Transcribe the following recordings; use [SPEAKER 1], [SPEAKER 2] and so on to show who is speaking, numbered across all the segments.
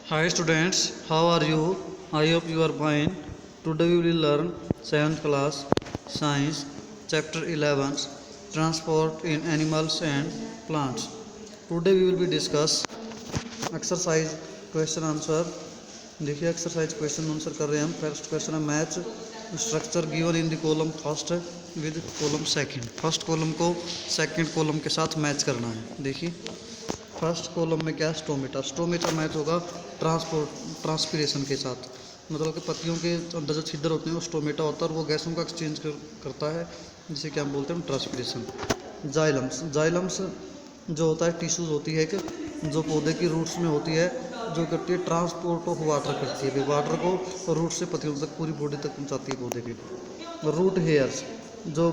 [SPEAKER 1] Hi students, how are you? I hope you are fine. Today we will learn 7th class Science chapter 11 Transport in Animals and Plants. Today we will be discuss exercise question answer. देखिए exercise question answer कर रहे हैं हम. First question है match structure given in the column first with column second. First column को second column के साथ match करना है. देखिए फर्स्ट कॉलम में क्या है, स्टोमेटा. स्टोमेटा मैच होगा ट्रांसपिरेशन के साथ. मतलब कि पत्तियों के अंदर जो छिद्र होते हैं वो स्टोमेटा होता है और वो गैसों का एक्सचेंज करता है, जिसे क्या हम बोलते हैं ट्रांसपिरेशन. जाइलम्स. जाइलम्स जो होता है टिश्यूज होती है कि जो पौधे की रूट्स में होती है, जो करती है ट्रांसपोर्ट ऑफ वाटर करती है. वाटर को रूट से पत्तियों तक पूरी बॉडी तक पहुंचाती है पौधे की. रूट हेयर्स जो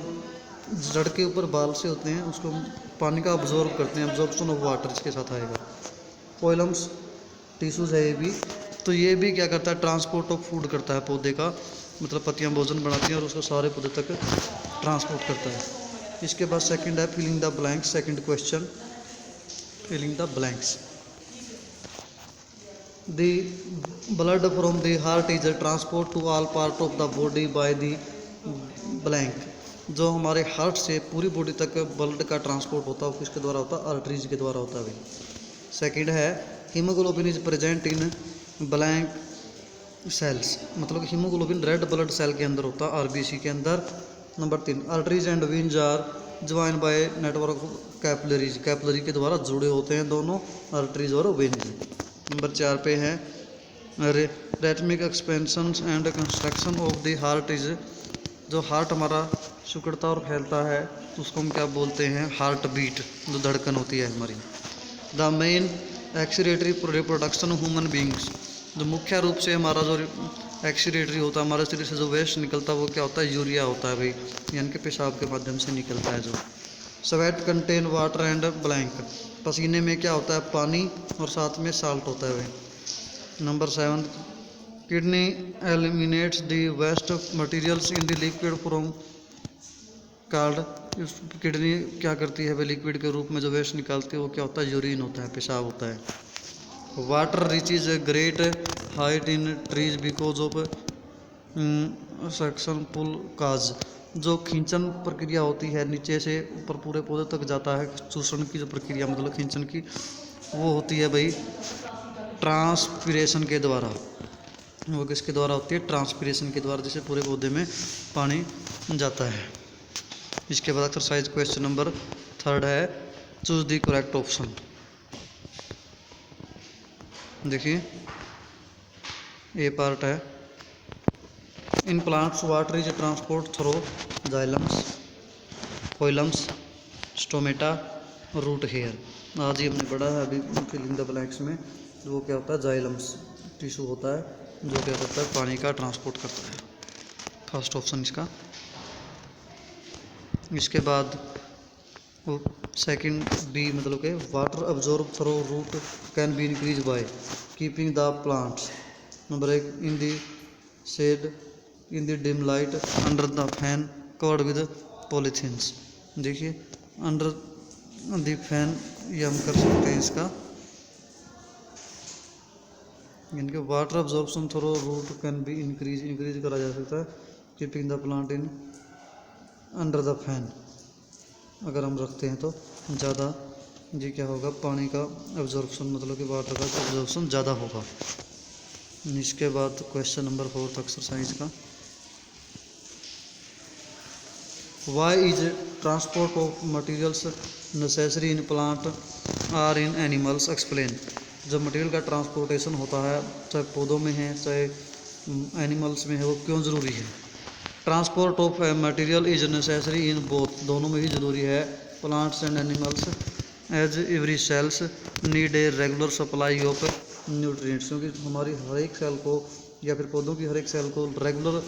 [SPEAKER 1] जड़ के ऊपर बाल से होते हैं उसको पानी का अब्जॉर्ब करते हैं. अब्जॉर्प्शन ऑफ वाटर इसके साथ आएगा. पोइलम्स टिश्यूज है ये भी. तो ये भी क्या करता है, ट्रांसपोर्ट ऑफ फूड करता है पौधे का. मतलब पत्तियां भोजन बनाती हैं और उसको सारे पौधे तक ट्रांसपोर्ट करता है. इसके बाद सेकंड है filling the blanks. Second question filling the blanks. The blood from the heart is transport to all part of the body by the blank. जो हमारे हार्ट से पूरी बॉडी तक ब्लड का ट्रांसपोर्ट होता है वो किसके द्वारा होता है, आर्टरीज के द्वारा होता है. सेकंड है haemoglobin is present in blank cells. मतलब कि हीमोग्लोबिन रेड ब्लड सेल के अंदर होता है, आरबीसी के अंदर. Number 3 arteries and veins are join by network capillaries. Capillary के द्वारा जुड़े होते हैं दोनों आर्टरीज और वेन्स. नंबर 4 पे है rhythmic expansion and construction of the heart is. जो हार्ट हमारा सिकुड़ता और फैलता है तो उसको हम क्या बोलते हैं, हार्ट बीट, जो धड़कन होती है हमारी. The main excretory reproduction human beings. जो मुख्य रूप से हमारा जो एक्सीरेटरी होता है, हमारे शरीर से जो वेस्ट निकलता है वो क्या होता है, यूरिया होता है भाई, यानी कि पेशाब के माध्यम से निकलता है. जो sweat contain water and blank. पसीने में क्या होता है, पानी और साथ में साल्ट होता है भाई. Number 7 kidney eliminates the waste materials in the liquid from card. Kidney क्या करती है भाई, लिक्विड के रूप में जो वेस्ट निकालती है वो क्या होता है, यूरिन होता है, पेशाब होता है. Water reaches great height in trees because of suction pull cause. जो खींचन प्रक्रिया होती है नीचे से ऊपर पूरे पौधे तक जाता है, चूषण की जो प्रक्रिया मतलब खींचन की, वो होती है भाई ट्रांसपिरेशन के द्वारा. वो किसके द्वारा होती है, ट्रांसपिरेशन के द्वारा, जिससे पूरे पौधे में पानी जाता है. इसके बाद एक्सरसाइज क्वेश्चन नंबर 3 है चूज द करेक्ट ऑप्शन. देखिए ए पार्ट है in plants water is transport through xylems, phloems, stomata, root hair. आज ही हमने पढ़ा है अभी फिलिंग द ब्लैंक्स में. वो क्या होता है, जाइलम्स टिश्यू होता है जो क्या करता है, पानी का ट्रांसपोर्ट करता है. फर्स्ट ऑप्शन इसका. इसके बाद सेकंड बी मतलब के water absorb through root can be increase by keeping the plants. Number 1 in the shade in the dim light under the fan covered with polythenes. देखिए अंडर द फैन ये हम कर सकते हैं इसका, यानी कि water absorption through root can be increase करा जा सकता है keeping the plant in under the fan. अगर हम रखते हैं तो ज़्यादा जी क्या होगा, पानी का एब्जॉर्प्शन मतलब कि वाटर का एब्जॉर्प्शन ज़्यादा होगा. इसके बाद क्वेश्चन नंबर 4 एक्सरसाइज का. Why is transport of materials necessary in plant or in animals explain. जब मटेरियल का ट्रांसपोर्टेशन होता है चाहे पौधों में है चाहे एनिमल्स में है, वो क्यों ज़रूरी है. Transport of material is necessary in both. दोनों में ही ज़रूरी है, plants and animals. As every cells need a regular supply of nutrients. क्योंकि हमारी हर एक सेल को या फिर पौधों की हर एक सेल को रेगुलर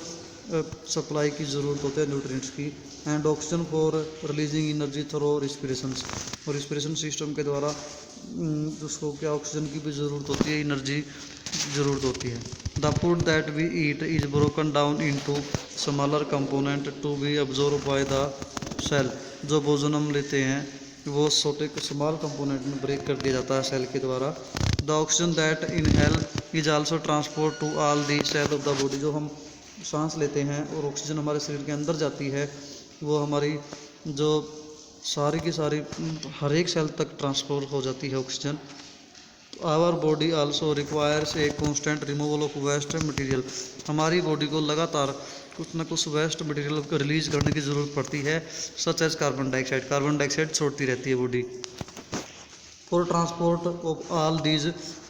[SPEAKER 1] सप्लाई की ज़रूरत होती है न्यूट्रिएंट्स की. And oxygen for releasing energy through respiration. और रिस्पिरेशन सिस्टम के द्वारा उसको क्या ऑक्सीजन की भी ज़रूरत होती है, एनर्जी ज़रूरत होती है. The food that we eat is broken down into smaller component to be absorb by the cell. जो भोजन हम लेते हैं वो छोटे स्मॉल कंपोनेंट में ब्रेक कर दिया जाता है सेल के द्वारा। The oxygen that inhale is also transport to all the cell of the body. जो हम सांस लेते हैं और ऑक्सीजन हमारे शरीर के अंदर जाती है, वो हमारी जो सारी की सारी हर एक सेल तक ट्रांसफर हो जाती है oxygen. Our body also requires a constant removal of waste material. हमारी बॉडी को लगातार कुछ ना कुछ वेस्ट मटेरियल को रिलीज करने की ज़रूरत पड़ती है, such as carbon dioxide. Carbon dioxide छोड़ती रहती है body. For transport of all these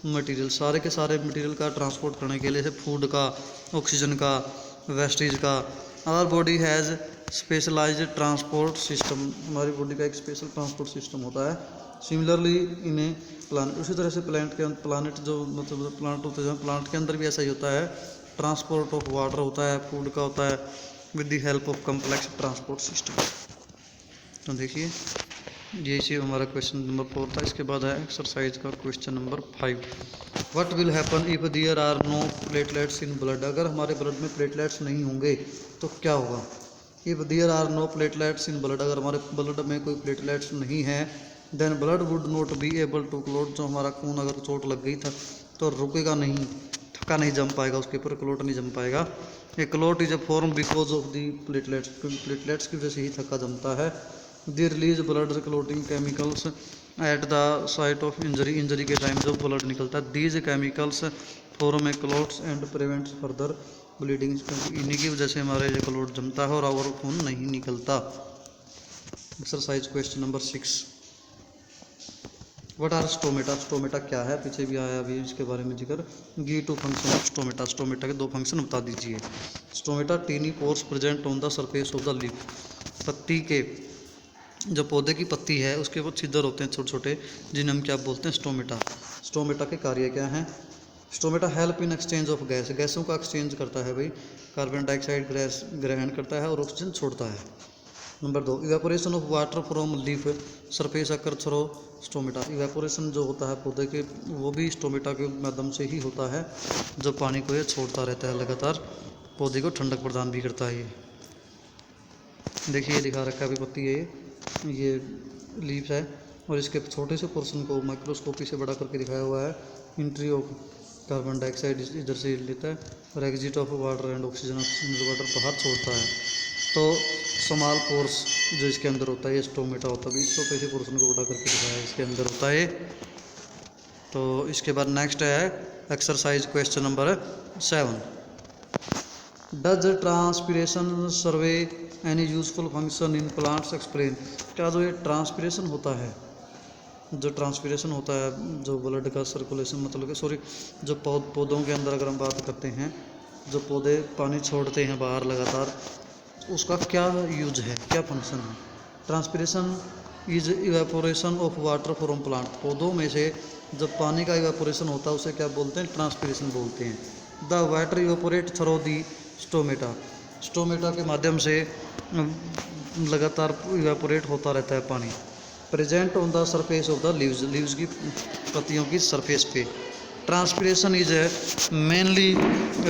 [SPEAKER 1] material, सारे के सारे मटेरियल का ट्रांसपोर्ट करने के लिए, जैसे फूड का, ऑक्सीजन का, वेस्टेज का। Our body has specialised transport system. हमारी बॉडी का एक स्पेशल ट्रांसपोर्ट सिस्टम होता है। सिमिलरली इन ए प्लांट, उसी तरह से प्लानट जो मतलब प्लांट होते हैं, प्लांट के अंदर भी ऐसा ही होता है। ट्रांसपोर्ट ऑफ वाटर होता है, फूड का होता है, with the help of complex transport system. तो देखिए ये इसी हमारा क्वेश्चन नंबर 4 था। इसके बाद है एक्सरसाइज का question number 5। What will happen if there are no platelets in blood. अगर हमारे ब्लड में प्लेटलेट्स नहीं होंगे तो क्या होगा। If there are no platelets in blood, अगर हमारे ब्लड में कोई प्लेटलेट्स नहीं है, then blood would not be able to clot. जो हमारा खून अगर चोट लग गई था तो रुकेगा नहीं, थक्का नहीं जम पाएगा, उसके ऊपर क्लोट नहीं जम पाएगा। A clot is a form because of the platelets, platelets की वजह से ही थक्का जमता है। The release blood clotting chemicals at the site of injury, injury के टाइम जब ब्लड निकलता है, these chemicals form a clots and prevents further bleeding. इन्हीं की वजह से हमारे जो क्लोट जमता है और खून नहीं निकलता। Exercise question number 6। What are stomata. Stomata क्या है, पीछे भी आया अभी इसके बारे में जिक्र। Give two function of stomata. Stomata के 2 फंक्शन बता दीजिए। Stomata tiny pores present on the surface of the leaf. पत्ती के, जो पौधे की पत्ती है उसके वो छिद्र होते हैं छोटे छोटे, जिन्हें हम क्या बोलते हैं, स्टोमेटा। स्टोमेटा के कार्य क्या हैं। Stomata help in exchange of gas, गैसों का एक्सचेंज करता है भाई। कार्बन डाइऑक्साइड गैस ग्रहण करता है और ऑक्सीजन छोड़ता है। Number 2, evaporation of water from leaf surface occur through stomata. Evaporation जो होता है पौधे के, वो भी स्टोमेटा के माध्यम से ही होता है, जो पानी को ये छोड़ता रहता है लगातार, पौधे को ठंडक प्रदान भी करता है। ये देखिए ये दिखा रखा है अभी पत्ती है, ये लीफ है और इसके छोटे से पोर्शन को माइक्रोस्कोपी से बड़ा करके दिखाया हुआ है। एंट्री ऑफ कार्बन डाइऑक्साइड इधर से लेता है और exit of water and oxygen, oxygen water बाहर छोड़ता है। तो स्मॉल पोर्स जो इसके अंदर होता है ये स्टोमेटा होता है। छोटे से पोर्शन को बड़ा करके दिखाया है, इसके अंदर होता है। तो इसके बाद नेक्स्ट है exercise question number 7। Does transpiration survey any useful function in plants explain. क्या जो ये ट्रांसपिरेशन होता है, जो ट्रांसपिरेशन होता है, जो ब्लड का सर्कुलेशन, मतलब सॉरी जो पौधों के अंदर अगर हम बात करते हैं, जो पौधे पानी छोड़ते हैं बाहर लगातार, उसका क्या यूज है, क्या फंक्शन है। Transpiration is evaporation of water from plant. पौधों में से जब पानी का इवेपोरेशन होता है उसे क्या बोलते हैं, ट्रांसपिरेशन बोलते हैं। The water evaporate through the stomata. Stomata के माध्यम से लगातार इवेपोरेट होता रहता है पानी। Present on the surface of the leaves, leaves की पत्तियों की सरफेस पे। Transpiration is mainly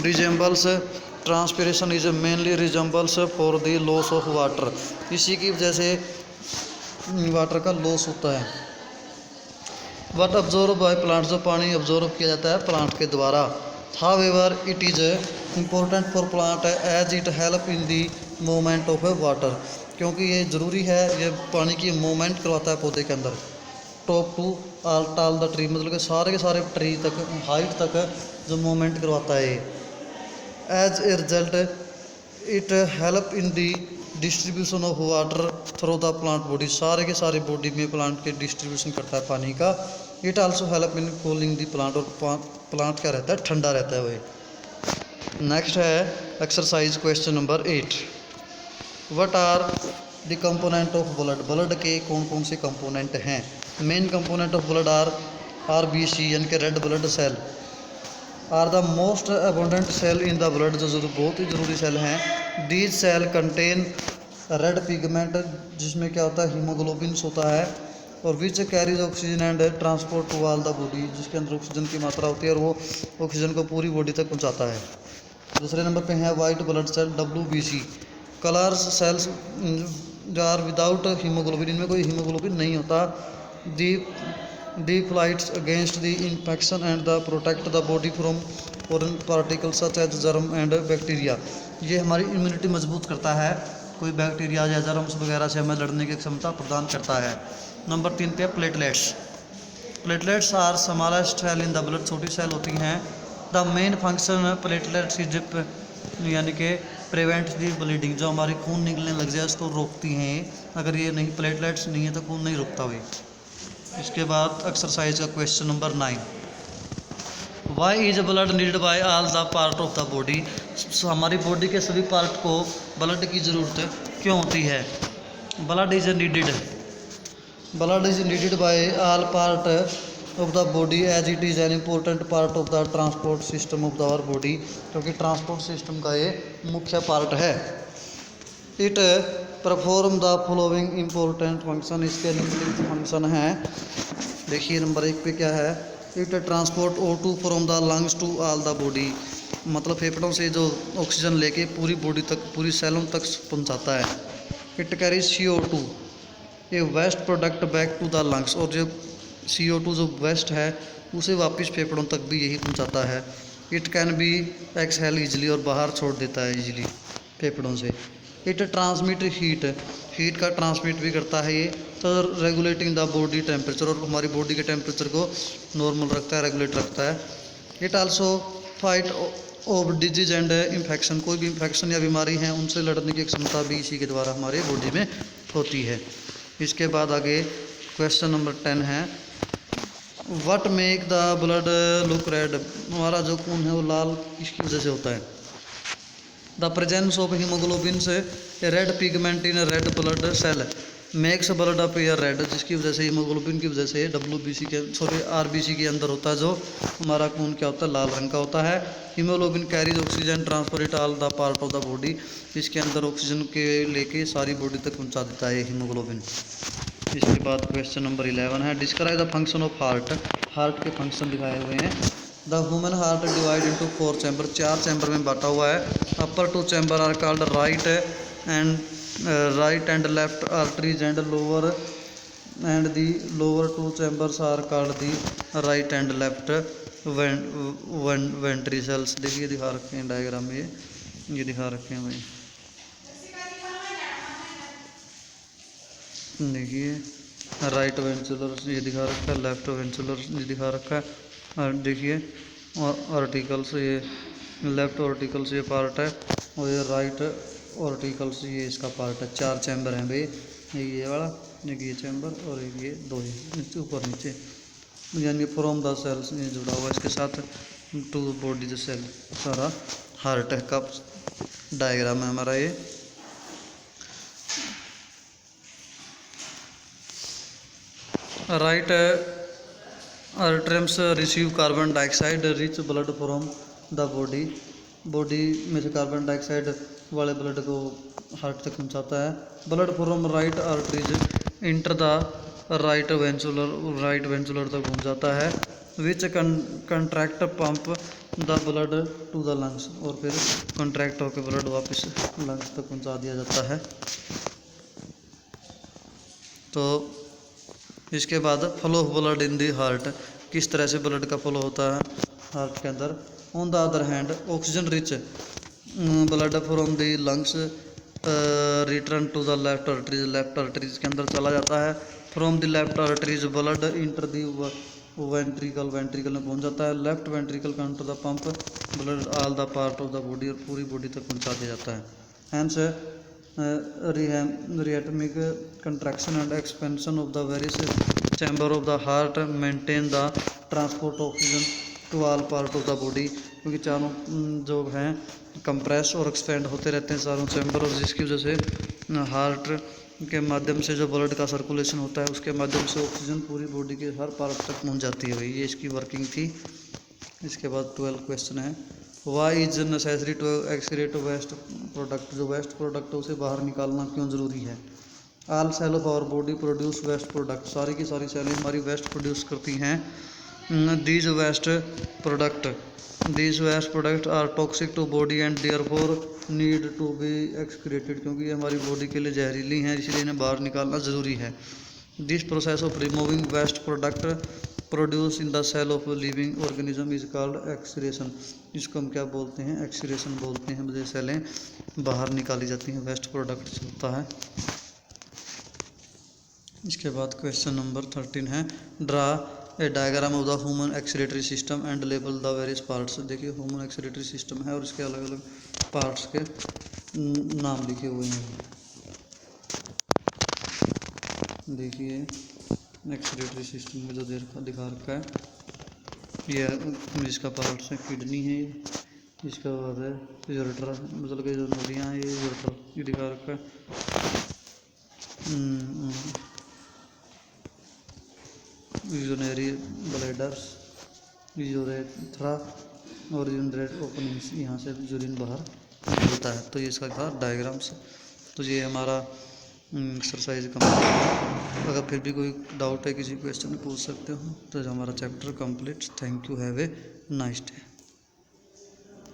[SPEAKER 1] resembles, transpiration is mainly resembles for the loss of water. इसी की वजह से वाटर का लॉस होता है। वट ऑब्जॉर्व बाय प्लांट, जो पानी ऑब्जॉर्व किया जाता है प्लांट के द्वारा। However it is important for plant as it help in the movement of water, क्योंकि ये ज़रूरी है, ये पानी की मूवमेंट करवाता है पौधे के अंदर। टॉप टू ऑल टाल द ट्री, मतलब कि सारे के सारे ट्री तक, हाइट तक जो मूवमेंट करवाता है। As a result it help in the distribution of water through the plant body, सारे के सारे बॉडी में प्लांट के डिस्ट्रीब्यूशन करता है पानी का। It also help in cooling the plant, और प्लांट क्या रहता है, ठंडा रहता है वही। नेक्स्ट है exercise question number 8। What are the component of blood. Blood के कौन कौन से कंपोनेंट हैं। Main component of blood are RBC यानी कि red blood cell are the most abundant cell in the blood, जो बहुत ही ज़रूरी सेल हैं। These cell contain red pigment, जिसमें क्या होता है, हीमोग्लोबिन्स होता है, और which carries oxygen and transport to all the body, जिसके अंदर ऑक्सीजन की मात्रा होती है और वो ऑक्सीजन को पूरी बॉडी तक पहुंचाता है। दूसरे नंबर पे है white blood cell WBC। Colours cells jar without haemoglobin, इनमें कोई हीमोग्लोबिन नहीं होता। The flights against the infection and the protect the body from foreign particle such as germ and bacteria. ये हमारी इम्यूनिटी मजबूत करता है, कोई बैक्टीरिया या जर्म्स वगैरह से हमें लड़ने की क्षमता प्रदान करता है। नंबर 3 पे platelets. Platelets are smallest cell in the blood, छोटी सेल होती हैं। The main function platelets is यानी कि प्रिवेंट दी ब्लीडिंग, जो हमारी खून निकलने लग जाए उसको रोकती हैं। अगर ये नहीं, प्लेटलेट्स नहीं है तो खून नहीं रुकता हुई। इसके बाद एक्सरसाइज का question number 9, why is blood needed by all the part of the body. हमारी बॉडी के सभी पार्ट को ब्लड की ज़रूरत क्यों होती है। Blood is needed by all part of the body as it is an important part of the transport system of the our body, क्योंकि ट्रांसपोर्ट सिस्टम का ये मुख्य पार्ट है। It perform the following important function, इसके निम्नलिखित function हैं। देखिए number 1 पे क्या है, it transport O2 from the lungs to all the body, मतलब फेफड़ों से जो ऑक्सीजन लेके पूरी बॉडी तक, पूरी सेलों तक पहुंचाता है। It carries CO2 a waste product back to the lungs, और जो CO2 जो वेस्ट है उसे वापस फेफड़ों तक भी यही पहुंचाता है। It can be exhale easily, और बाहर छोड़ देता है ईजिली फेफड़ों से। इट ट्रांसमिट हीट का ट्रांसमिट भी करता है ये, तो रेगुलेटिंग द बॉडी टेम्परेचर, और हमारी बॉडी के टेम्परेचर को नॉर्मल रखता है, रेगुलेट रखता है। It also fight of disease and infection, कोई भी इन्फेक्शन या बीमारी है उनसे लड़ने की क्षमता भी इसी के द्वारा हमारे बॉडी में होती है। इसके बाद आगे क्वेश्चन नंबर 10 है, what make the blood look red. हमारा जो खून है वो लाल किसकी वजह से होता है। द प्रेजेंस ऑफ हीमोग्लोबिन से red pigment in red blood cell makes blood appear red, जिसकी वजह से हीमोग्लोबिन की वजह से RBC के अंदर होता है, जो हमारा खून क्या होता है, लाल रंग का होता है। Haemoglobin carries oxygen transfer it all the part of the body, इसके अंदर ऑक्सीजन के लेके सारी बॉडी तक पहुंचा देता है हीमोग्लोबिन। इसके बाद क्वेश्चन नंबर 11 है, describe the function of heart के फंक्शन दिखाए हुए हैं। The human heart divide into 4 chamber, 4 chamber में बांटा हुआ है। Upper 2 chamber are called right and left arteries and the lower 2 chambers are called the right and left ventricles. देखिए दिखा रखे हैं डायग्राम में, ये दिखा रखे हैं भाई, देखिए राइट वेंट्रिकुलर ये दिखा रखा है, लेफ्ट वेंट्रिकुलर ये दिखा रखा है, और देखिए ऑर्टिकल्स, ये लेफ्ट ऑर्टिकल्स ये पार्ट है, और ये राइट ऑर्टिकल्स ये इसका पार्ट है। 4 चैम्बर हैं भाई, ये वाला, एक ये चैम्बर और एक ये 2 नीचे ऊपर नीचे, यानी फ्रॉम द सेल्स ये जुड़ा हुआ इसके साथ टू बॉडी द सेल। सारा हार्ट का डायग्राम है हमारा ये। Right arteries receive carbon dioxide rich blood from the body में से कार्बन डाइऑक्साइड वाले ब्लड को हार्ट तक पहुंचाता है। Blood from right arteries enter the right वेंचुलर तक पहुंच जाता है। Which contract pump the blood to the lungs, और फिर कंट्रैक्ट होकर ब्लड वापस लंग्स तक पहुंचा दिया जाता है। तो इसके बाद flow of blood in the heart, किस तरह से ब्लड का फ्लो होता है हार्ट के अंदर। On the other hand oxygen rich blood from the lungs return to the left arteries के अंदर चला जाता है। From the left arteries blood enter the ventricle में पहुंच जाता है। Left ventricle counter the pump blood all the part of the body, और पूरी बॉडी तक पहुंचा दिया जाता है। Hence rhythmic contraction and expansion of the various chamber of the heart maintain the transport of oxygen to all part of the body, क्योंकि चारों जो हैं कंप्रेस और एक्सपेंड होते रहते हैं चारों चैम्बर, और जिसकी वजह से हार्ट के माध्यम से जो ब्लड का सर्कुलेशन होता है उसके माध्यम से ऑक्सीजन पूरी बॉडी के हर पार्ट तक पहुंच जाती है भाई, ये इसकी वर्किंग थी। इसके बाद 12 क्वेश्चन है, why is necessary to excrete waste product, जो वेस्ट प्रोडक्ट है उसे बाहर निकालना क्यों ज़रूरी है। All cell of our body produce waste product, सारी की सारी सेलें हमारी वेस्ट प्रोड्यूस करती हैं। These waste product These waste products are toxic to body and therefore need to be excreted, क्योंकि ये हमारी बॉडी के लिए जहरीली हैं, इसलिए इन्हें बाहर निकालना ज़रूरी है। This process of removing waste product produced in the cell of a living organism is called excretion। इसको हम क्या बोलते हैं? एक्सक्रीशन बोलते हैं। जो सेलें बाहर निकाली जाती हैं, वेस्ट प्रोडक्ट होता है। इसके बाद क्वेश्चन नंबर 13 है, draw a diagram of the human excretory system and label the various parts. देखिए ह्यूमन एक्सक्रीटरी सिस्टम है और इसके अलग अलग पार्ट्स के नाम लिखे हुए हैं। देखिए एक्सक्रीटरी सिस्टम में जो दिखा रखा है, ये जिसका पार्ट्स है किडनी है, इसका बाद है यूरेटर, मतलब कि जो नलियाँ हैं ये यूरेटर ये दिखा रखा है। यूरिनरी ब्लैडर्स, यूरेथ्रा और यूरिनरी ओपनिंग्स, यहाँ से यूरिन बाहर निकलता है। तो ये इसका था डायग्राम्स। तो ये हमारा एक्सरसाइज कंप्लीट है। अगर फिर भी कोई डाउट है, किसी क्वेश्चन पूछ सकते हो। तो हमारा chapter complete. Thank you, have a nice day.